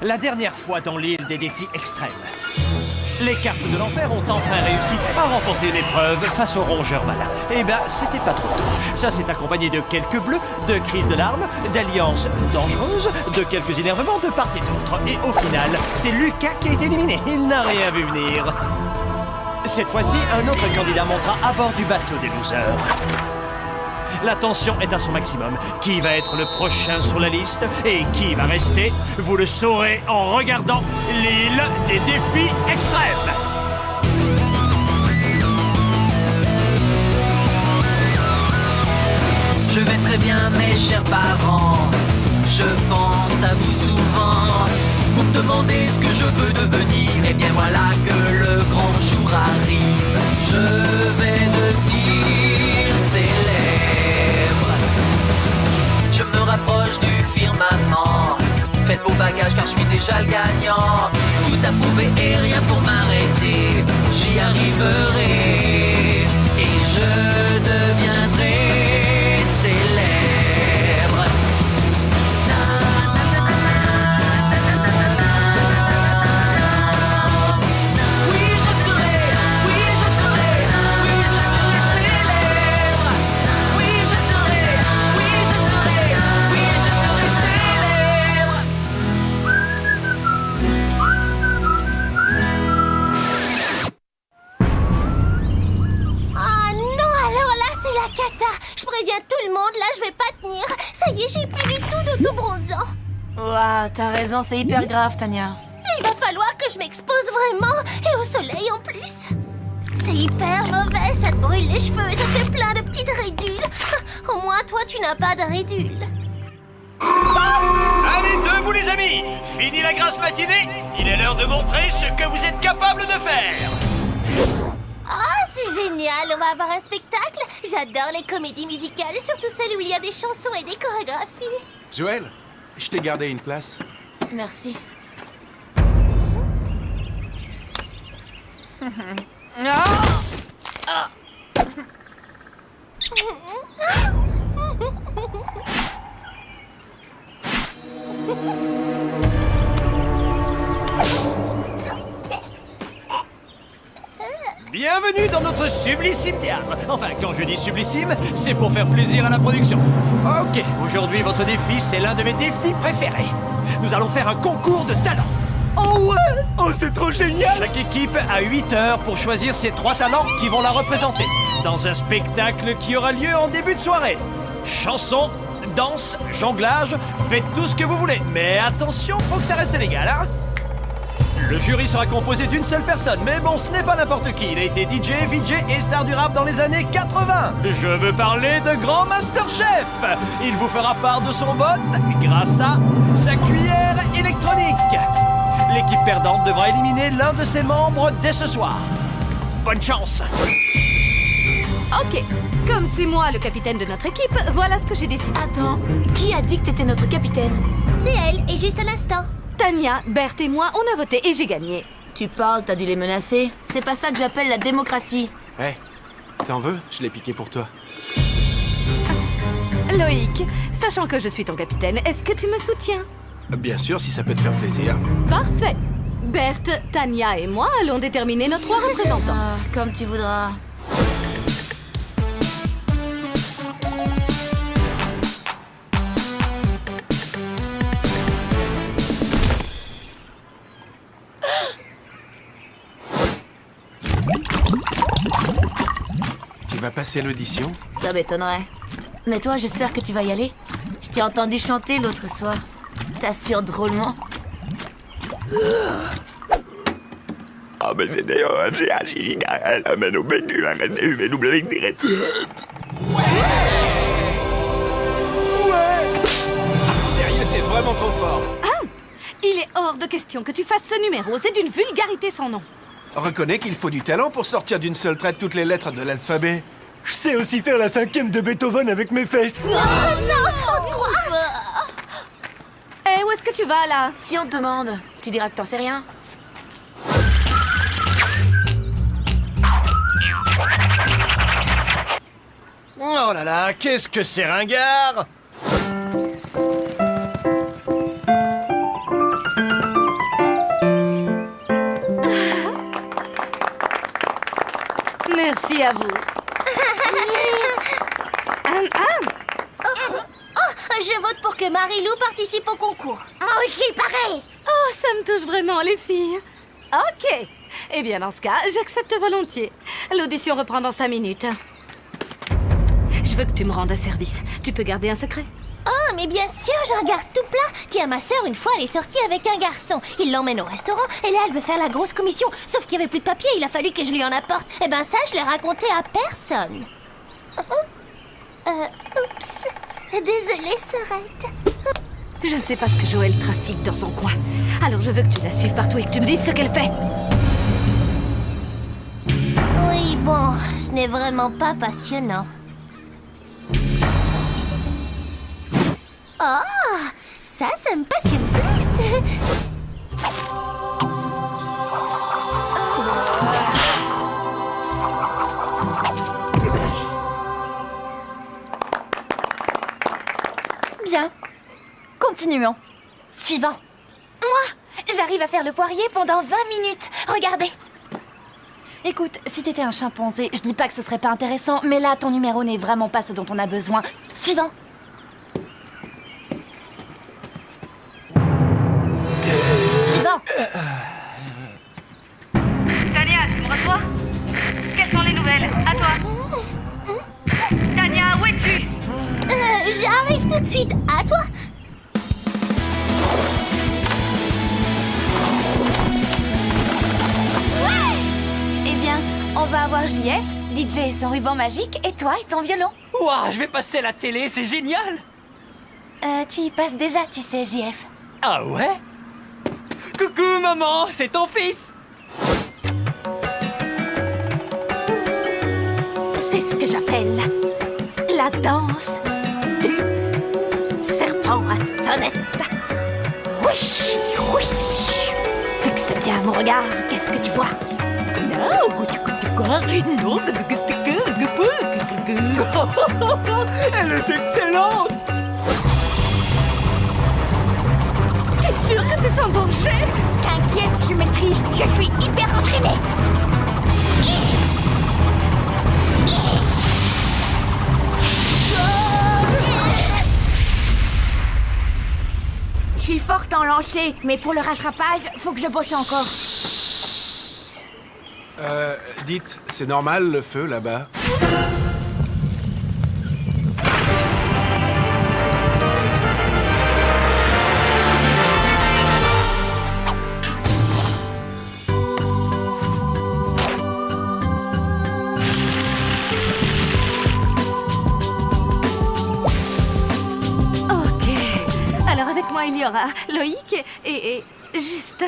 La dernière fois dans l'île des défis extrêmes. Les cartes de l'enfer ont enfin réussi à remporter l'épreuve face aux rongeurs malins. Eh ben, c'était pas trop tôt. Ça s'est accompagné de quelques bleus, de crises de larmes, d'alliances dangereuses, de quelques énervements de part et d'autre. Et au final, c'est Lucas qui a été éliminé. Il n'a rien vu venir. Cette fois-ci, un autre candidat montera à bord du bateau des losers. La tension est à son maximum. Qui va être le prochain sur la liste et qui va rester? Vous le saurez en regardant l'île des défis extrêmes. Je vais très bien, mes chers parents. Je pense à vous souvent. Vous me demandez ce que je veux devenir. Et bien voilà que le grand jour arrive. Je vais devenir célèbre. Je me rapproche du firmament. Faites vos bagages car je suis déjà le gagnant. Tout à prouver et rien pour m'arrêter. J'y arriverai. Et je deviendrai célèbre. Je préviens tout le monde, là je vais pas tenir. Ça y est, j'ai plus du tout d'autobronzant. Ouah, t'as raison, c'est hyper grave, Tania. Il va falloir que je m'expose vraiment, et au soleil en plus. C'est hyper mauvais, ça te brûle les cheveux et ça te fait plein de petites ridules. Au moins, toi, tu n'as pas de ridules. Allez, debout les amis! Fini la grasse matinée, il est l'heure de montrer ce que vous êtes capable de faire. Ah, c'est génial, on va avoir un spectacle. J'adore les comédies musicales, surtout celles où il y a des chansons et des chorégraphies. Joël, je t'ai gardé une place. Merci. Bienvenue dans notre sublissime théâtre. Enfin, quand je dis sublissime, c'est pour faire plaisir à la production. Ok, aujourd'hui, votre défi, c'est l'un de mes défis préférés. Nous allons faire un concours de talents. Oh ouais! Oh, c'est trop génial! Chaque équipe a 8 heures pour choisir ses 3 talents qui vont la représenter. Dans un spectacle qui aura lieu en début de soirée. Chansons, danse, jonglage, faites tout ce que vous voulez. Mais attention, faut que ça reste légal, hein? Le jury sera composé d'une seule personne, mais bon, ce n'est pas n'importe qui. Il a été DJ, VJ et star du rap dans les années 80. Je veux parler de Grand Master Chef. Il vous fera part de son vote grâce à sa cuillère électronique. L'équipe perdante devra éliminer l'un de ses membres dès ce soir. Bonne chance. Ok, comme c'est moi le capitaine de notre équipe, voilà ce que j'ai décidé. Attends, qui a dit que t'étais notre capitaine? C'est elle, et juste à l'instant. Tania, Berthe et moi, on a voté et j'ai gagné. Tu parles, t'as dû les menacer. C'est pas ça que j'appelle la démocratie. Hé, t'en veux? Je l'ai piqué pour toi. Loïc, sachant que je suis ton capitaine, est-ce que tu me soutiens? Bien sûr, si ça peut te faire plaisir. Parfait. Berthe, Tania et moi allons déterminer nos 3 représentants. Comme tu voudras. Tu vas passer l'audition? Ça m'étonnerait. Mais toi, j'espère que tu vas y aller. Je t'ai entendu chanter l'autre soir. T'assures drôlement. Ah ben c'est d'ailleurs assez génial, mais au bécu, arrêtez, mais double avec des recettes. Sérieux, t'es vraiment trop fort. Il est hors de question que tu fasses ce numéro, c'est d'une vulgarité sans nom. Reconnais qu'il faut du talent pour sortir d'une seule traite toutes les lettres de l'alphabet. Je sais aussi faire la 5e de Beethoven avec mes fesses. Oh non, on te croit. Eh, où est-ce que tu vas, là? Si on te demande, tu diras que t'en sais rien. Oh là là, qu'est-ce que c'est ringard! Merci à vous. Je vote pour que Marie-Lou participe au concours. Moi aussi, pareil. Oh, ça me touche vraiment, les filles. Ok. Eh bien, dans ce cas, j'accepte volontiers. L'audition reprend dans 5 minutes. Je veux que tu me rendes un service. Tu peux garder un secret? Oh, mais bien sûr, je regarde tout plat. Tiens, ma sœur, une fois, elle est sortie avec un garçon. Il l'emmène au restaurant, et là, elle veut faire la grosse commission. Sauf qu'il n'y avait plus de papier, il a fallu que je lui en apporte. Eh ben ça, je l'ai raconté à personne. Oups. Désolée, sœurette. Je ne sais pas ce que Joël trafique dans son coin. Alors je veux que tu la suives partout et que tu me dises ce qu'elle fait. Oui, bon, ce n'est vraiment pas passionnant. Oh, ça me passionne plus. Bien. Continuons. Suivant. Moi, j'arrive à faire le poirier pendant 20 minutes. Regardez. Écoute, si t'étais un chimpanzé, je dis pas que ce serait pas intéressant, mais là, ton numéro n'est vraiment pas ce dont on a besoin. Suivant. Suivant. Tania, tu me reçois? Quelles sont les nouvelles? À toi. Tania, où es-tu? J'arrive tout de suite. À toi. Eh bien, on va avoir JF, DJ et son ruban magique, et toi et ton violon. Ouah, je vais passer à la télé, c'est génial! Tu y passes déjà, tu sais, JF. Ah ouais? Coucou maman, c'est ton fils! C'est ce que j'appelle la danse du serpent à sonnette. Wish, wish. Fixe bien mon regard, qu'est-ce que tu vois? Elle est excellente! T'es sûr que c'est sans danger? T'inquiète, je maîtrise. Je suis hyper entraînée. Je suis forte en lancer, mais pour le rattrapage, faut que je bosse encore. Dites, c'est normal le feu là-bas? Ok. Alors avec moi, il y aura Loïc et Justin.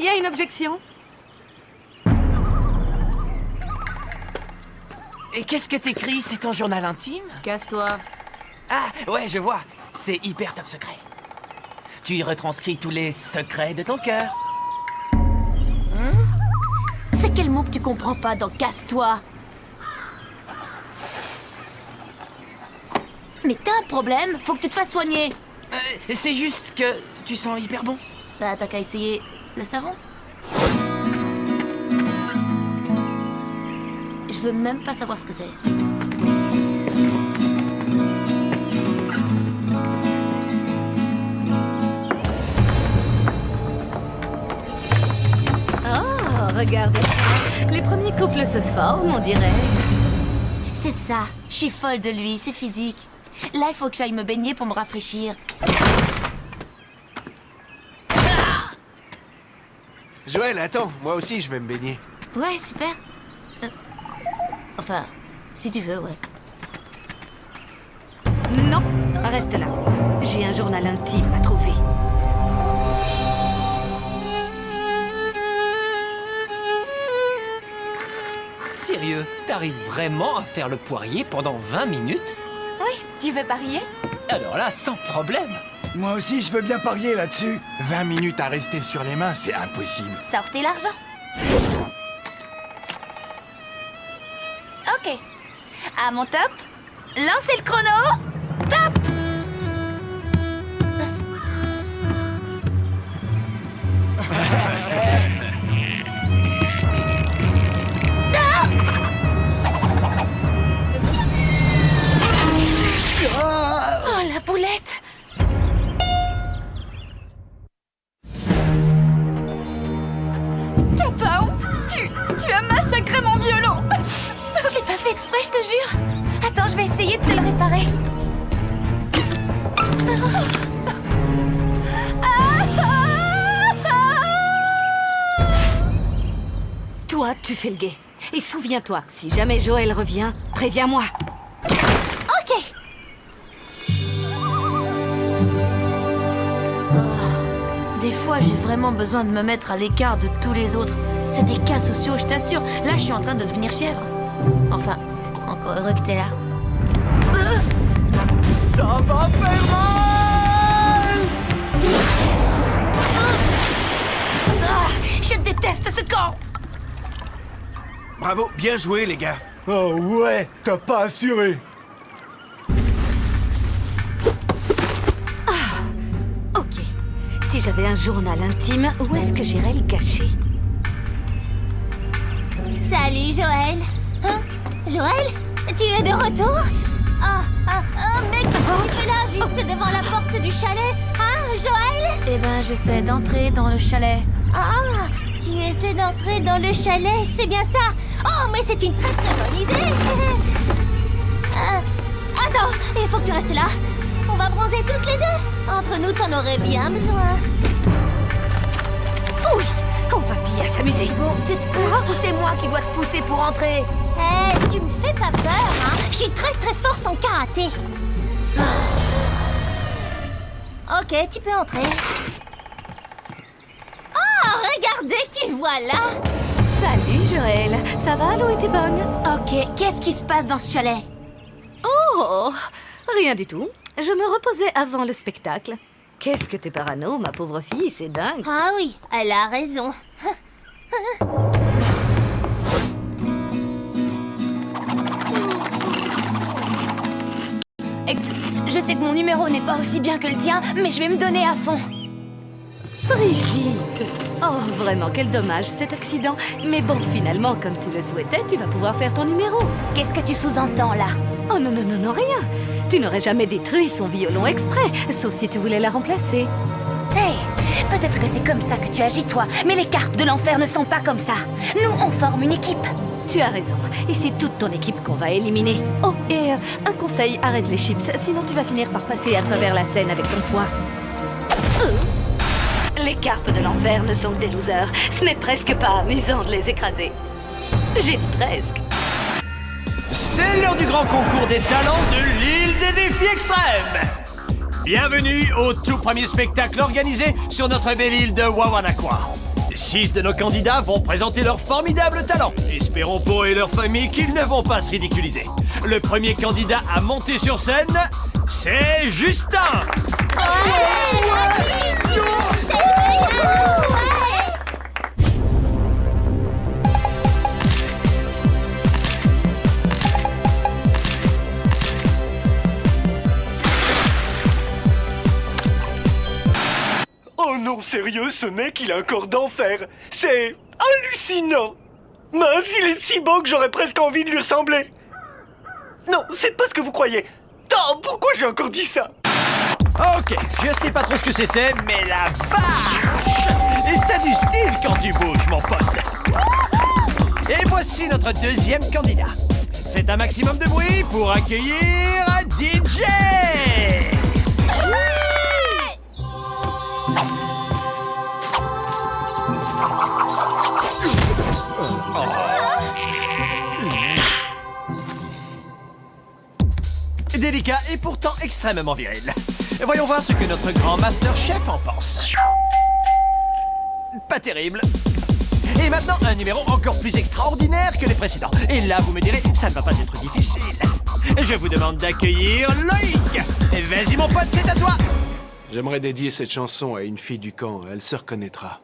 Il y a une objection? Et qu'est-ce que t'écris? C'est ton journal intime? Casse-toi. Ah, ouais, je vois. C'est hyper top secret. Tu y retranscris tous les secrets de ton cœur. C'est quel mot que tu comprends pas dans casse-toi? Mais t'as un problème, faut que tu te fasses soigner. C'est juste que tu sens hyper bon. Bah t'as qu'à essayer le savon. Je veux même pas savoir ce que c'est. Oh, regardez. Les premiers couples se forment, on dirait. C'est ça, je suis folle de lui, c'est physique. Là, il faut que j'aille me baigner pour me rafraîchir. Joël, attends, moi aussi je vais me baigner. Ouais, super. Enfin, si tu veux, ouais. Non, reste là. J'ai un journal intime à trouver. Sérieux, t'arrives vraiment à faire le poirier pendant 20 minutes? Oui, tu veux parier? Alors là, sans problème. Moi aussi, je veux bien parier là-dessus. 20 minutes à rester sur les mains, c'est impossible. Sortez l'argent. Ok. À mon top, lancez le chrono. Top! jure. Attends, je vais essayer de te le réparer. Toi, tu fais le guet. Et souviens-toi, si jamais Joël revient, préviens-moi. Ok. Des fois, j'ai vraiment besoin de me mettre à l'écart de tous les autres. C'est des cas sociaux, je t'assure. Là, je suis en train de devenir chèvre. Enfin, encore heureux que t'es là. Ça va faire mal! Je déteste ce camp. Bravo, bien joué, les gars. Oh ouais, t'as pas assuré. Ok. Si j'avais un journal intime, où est-ce que j'irais le cacher? Salut, Joël. Hein? Joël? Tu es de retour? Mec, qu'est-ce que tu fais là, juste devant la porte du chalet? Hein, Joël? Eh ben, j'essaie d'entrer dans le chalet. Ah, tu essaies d'entrer dans le chalet, c'est bien ça? Oh, mais c'est une très très bonne idée. Attends, il faut que tu restes là. On va bronzer toutes les deux. Entre nous, t'en aurais bien besoin. Oui, on va bien s'amuser. Bon, tu te pousses ou c'est moi qui dois te pousser pour entrer? Hé, tu me fais pas peur, hein? Je suis très très forte en karaté. Ok, tu peux entrer. Oh, regardez qui voilà. Salut, Joël. Ça va, l'eau était bonne? Ok, qu'est-ce qui se passe dans ce chalet? Oh, rien du tout. Je me reposais avant le spectacle. Qu'est-ce que t'es parano, ma pauvre fille, c'est dingue. Ah oui, elle a raison. Écoute, je sais que mon numéro n'est pas aussi bien que le tien, mais je vais me donner à fond. Brigitte. Oh, vraiment, quel dommage cet accident. Mais bon, finalement, comme tu le souhaitais, tu vas pouvoir faire ton numéro. Qu'est-ce que tu sous-entends là? Oh non, non, non, non, rien. Tu n'aurais jamais détruit son violon exprès, sauf si tu voulais la remplacer. Hey, peut-être que c'est comme ça que tu agis toi, mais les carpes de l'enfer ne sont pas comme ça. Nous, on forme une équipe. Tu as raison, et c'est toute ton équipe qu'on va éliminer. Oh, et un conseil, arrête les chips, sinon tu vas finir par passer à travers la scène avec ton poids. Les carpes de l'enfer ne sont que des losers. Ce n'est presque pas amusant de les écraser. J'ai presque. C'est l'heure du grand concours des talents de l'île des défis extrêmes. Bienvenue au tout premier spectacle organisé sur notre belle île de Wawanakwa. 6 de nos candidats vont présenter leurs formidables talents. Espérons pour eux et leur famille qu'ils ne vont pas se ridiculiser. Le premier candidat à monter sur scène, c'est Justin. Ouais, vas-y, c'est génial, ouais. Oh non, sérieux, ce mec, il a un corps d'enfer. C'est hallucinant. Mince, il est si beau que j'aurais presque envie de lui ressembler. Non, c'est pas ce que vous croyez. Oh, pourquoi j'ai encore dit ça? Ok, je sais pas trop ce que c'était, mais la vache! Et t'as du style quand tu bouges, mon pote. Et voici notre deuxième candidat. Faites un maximum de bruit pour accueillir DJ! Délicat et pourtant extrêmement viril. Voyons voir ce que notre grand master chef en pense. Pas terrible. Et maintenant, un numéro encore plus extraordinaire que les précédents. Et là, vous me direz, ça ne va pas être difficile. Je vous demande d'accueillir Loïc. Vas-y, mon pote, c'est à toi. J'aimerais dédier cette chanson à une fille du camp, elle se reconnaîtra.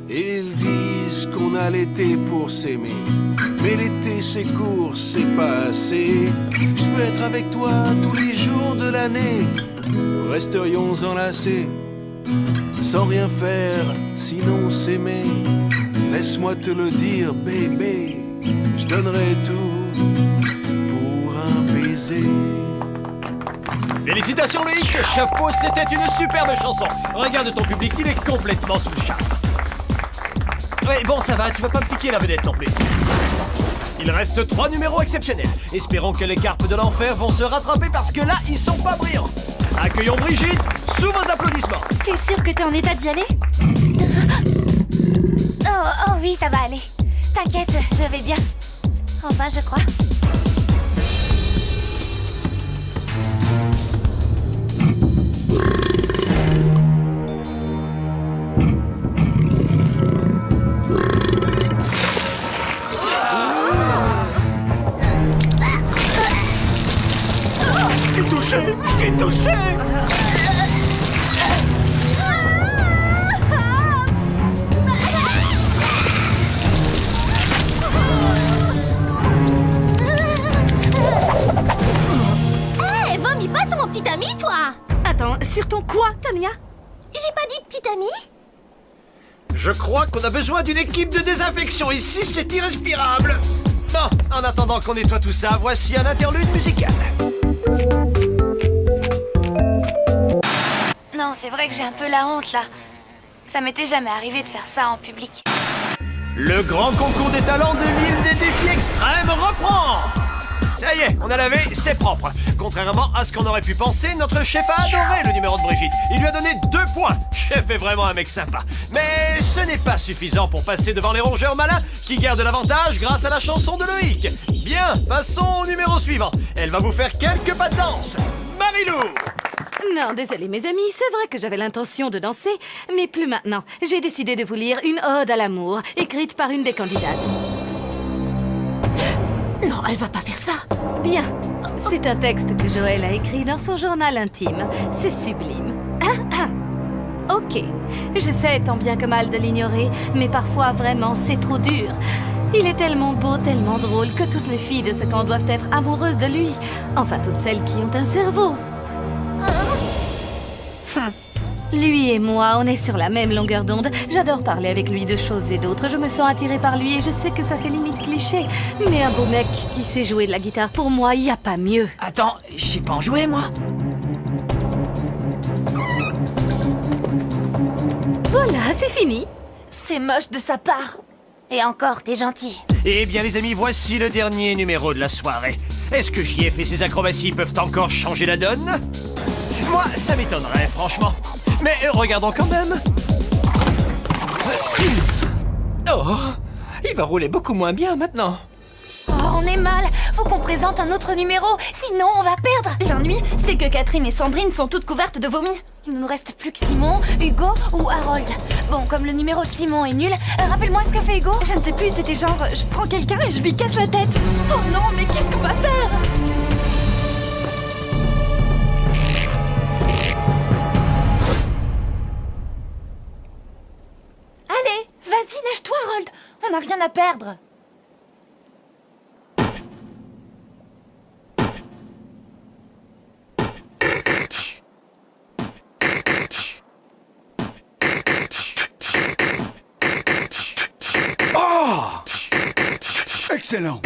Ils disent qu'on a l'été pour s'aimer, mais l'été c'est court, c'est pas assez. Je veux être avec toi tous les jours de l'année, nous resterions enlacés, sans rien faire, sinon s'aimer. Laisse-moi te le dire, bébé, je donnerai tout pour un baiser. Félicitations, Loïc. Chapeau, c'était une superbe chanson. Regarde ton public, il est complètement sous le charme. Ouais, bon, ça va, tu vas pas me piquer la vedette non plus. Il reste 3 numéros exceptionnels. Espérons que les carpes de l'enfer vont se rattraper parce que là, ils sont pas brillants. Accueillons Brigitte sous vos applaudissements. T'es sûr que t'es en état d'y aller? Oh oui, ça va aller. T'inquiète, je vais bien. Enfin, je crois. J'ai touché. Hé, vomis pas sur mon petit ami, toi! Attends, sur ton quoi, Tania? J'ai pas dit petit ami? Je crois qu'on a besoin d'une équipe de désinfection. Ici, c'est irrespirable. Bon, en attendant qu'on nettoie tout ça, voici un interlude musical. Non, c'est vrai que j'ai un peu la honte, là. Ça m'était jamais arrivé de faire ça en public. Le grand concours des talents de l'île des défis extrêmes reprend. Ça y est, on a lavé, c'est propre. Contrairement à ce qu'on aurait pu penser, notre chef a adoré le numéro de Brigitte. Il lui a donné 2 points. Chef est vraiment un mec sympa. Mais ce n'est pas suffisant pour passer devant les rongeurs malins qui gardent l'avantage grâce à la chanson de Loïc. Bien, passons au numéro suivant. Elle va vous faire quelques pas de danse. Marilou! Non, désolé mes amis, c'est vrai que j'avais l'intention de danser, mais plus maintenant. J'ai décidé de vous lire une ode à l'amour, écrite par une des candidates. Non, elle va pas faire ça. Bien, c'est un texte que Joël a écrit dans son journal intime. C'est sublime. Ok, j'essaie tant bien que mal de l'ignorer, mais parfois vraiment c'est trop dur. Il est tellement beau, tellement drôle que toutes les filles de ce camp doivent être amoureuses de lui. Enfin, toutes celles qui ont un cerveau. Lui et moi, on est sur la même longueur d'onde. J'adore parler avec lui de choses et d'autres. Je me sens attirée par lui et je sais que ça fait limite cliché. Mais un beau mec qui sait jouer de la guitare, pour moi, y a pas mieux. Attends, je sais pas en jouer, moi. Voilà, c'est fini. C'est moche de sa part. Et encore, t'es gentil. Eh bien les amis, voici le dernier numéro de la soirée. Est-ce que JF et ses acrobaties peuvent encore changer la donne? Moi, ça m'étonnerait, franchement. Mais regardons quand même. Oh, il va rouler beaucoup moins bien maintenant. Oh, on est mal. Faut qu'on présente un autre numéro, sinon on va perdre. L'ennui, c'est que Catherine et Sandrine sont toutes couvertes de vomi. Il ne nous reste plus que Simon, Hugo ou Harold. Bon, comme le numéro de Simon est nul, rappelle-moi ce qu'a fait Hugo. Je ne sais plus, c'était genre, je prends quelqu'un et je lui casse la tête. Oh non, mais qu'est-ce qu'on va faire? Allez, vas-y, lâche-toi, Harold. On n'a rien à perdre. Excellent.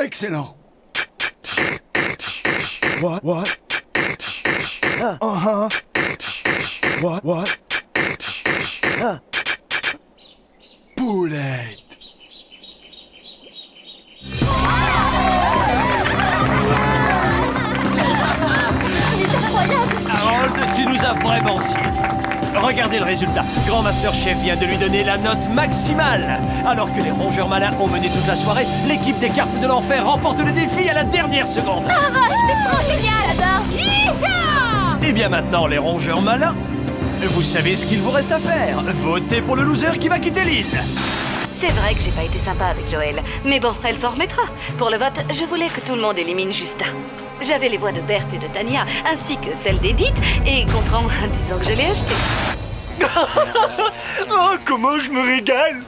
Excellent. What? Uh-huh. What? Poulette. Harold, tu nous as vraiment scié. Regardez le résultat. Grand Master Chef vient de lui donner la note maximale. Alors que les rongeurs malins ont mené toute la soirée, l'équipe des carpes de l'enfer remporte le défi à la dernière seconde. Harold, t'es trop génial! Hi-ha! Et bien maintenant, les rongeurs malins, vous savez ce qu'il vous reste à faire. Votez pour le loser qui va quitter l'île. C'est vrai que j'ai pas été sympa avec Joël, mais bon, elle s'en remettra. Pour le vote, je voulais que tout le monde élimine Justin. J'avais les voix de Berthe et de Tania, ainsi que celles d'Edith et Gontran, disons que je l'ai acheté. Oh, comment je me régale!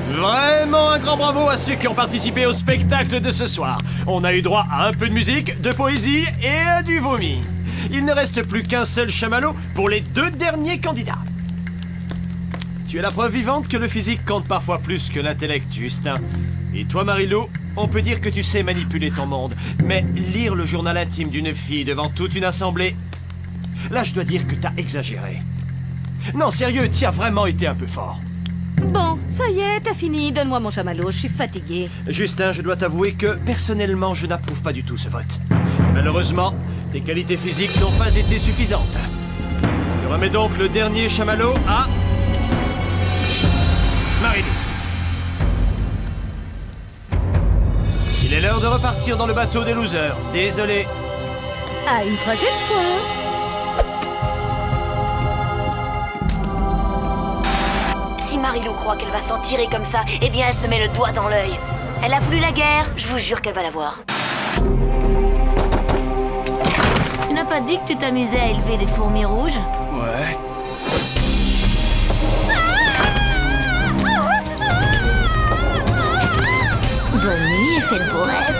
Vraiment un grand bravo à ceux qui ont participé au spectacle de ce soir. On a eu droit à un peu de musique, de poésie et à du vomi. Il ne reste plus qu'un seul chamallow pour les 2 derniers candidats. Tu es la preuve vivante que le physique compte parfois plus que l'intellect, Justin. Et toi, Marie-Lou, on peut dire que tu sais manipuler ton monde. Mais lire le journal intime d'une fille devant toute une assemblée... Là, je dois dire que t'as exagéré. Non, sérieux, t'y as vraiment été un peu fort. Bon, ça y est, t'as fini. Donne-moi mon chamallow, je suis fatiguée. Justin, je dois t'avouer que, personnellement, je n'approuve pas du tout ce vote. Malheureusement, tes qualités physiques n'ont pas été suffisantes. Je remets donc le dernier chamallow à... Marie-Lou. Il est l'heure de repartir dans le bateau des losers. Désolé. À une prochaine fois. Si Marie-Lou croit qu'elle va s'en tirer comme ça, eh bien elle se met le doigt dans l'œil. Elle a voulu la guerre, je vous jure qu'elle va l'avoir. Tu n'as pas dit que tu t'amusais à élever des fourmis rouges? Ouais. Bonne nuit et fais de beaux rêves.